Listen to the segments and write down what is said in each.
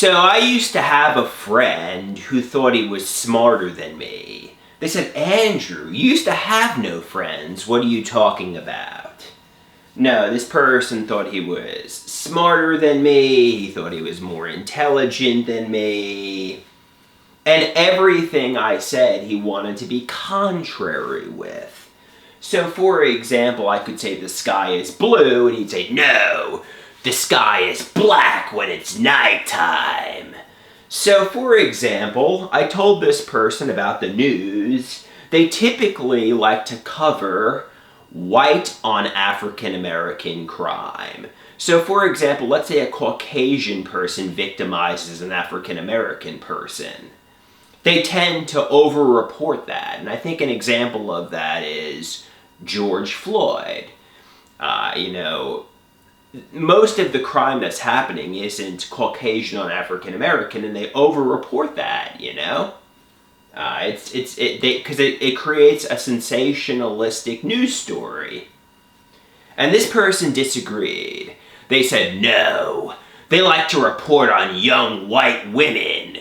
So I used to have a friend who thought he was smarter than me. They said, Andrew, you used to have no friends. What are you talking about? No, this person thought he was smarter than me. He thought he was more intelligent than me. And everything I said he wanted to be contrary with. So for example, I could say the sky is blue, and he'd say, no, the sky is black when it's nighttime. So for example, I told this person about the news. They typically like to cover white on African American crime. So for example, let's say a Caucasian person victimizes an African American person. They tend to over-report that, and I think an example of that is George Floyd. Most of the crime that's happening isn't Caucasian on African American, and they over-report that, because it creates a sensationalistic news story. And this person disagreed. They said, no, they like to report on young white women.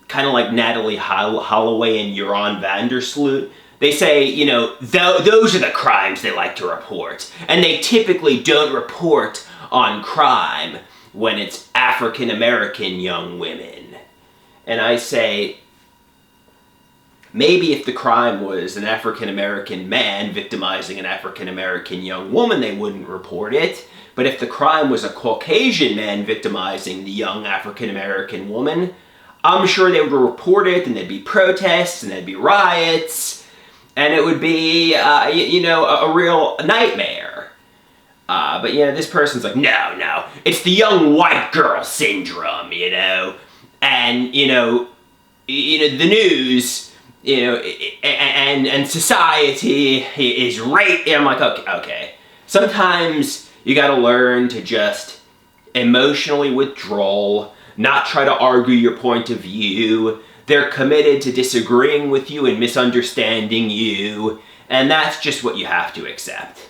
Kind of like Natalie Holloway and Joran van der Sloot. They say, those are the crimes they like to report. And they typically don't report on crime when it's African American young women. And I say, maybe if the crime was an African American man victimizing an African American young woman, they wouldn't report it. But if the crime was a Caucasian man victimizing the young African American woman, I'm sure they would report it, and there'd be protests, and there'd be riots, and it would be, a real nightmare. But this person's like, no, it's the young white girl syndrome, and, the news, and society is right. And I'm like, okay. Sometimes you gotta learn to just emotionally withdraw, not try to argue your point of view. They're committed to disagreeing with you and misunderstanding you, and that's just what you have to accept.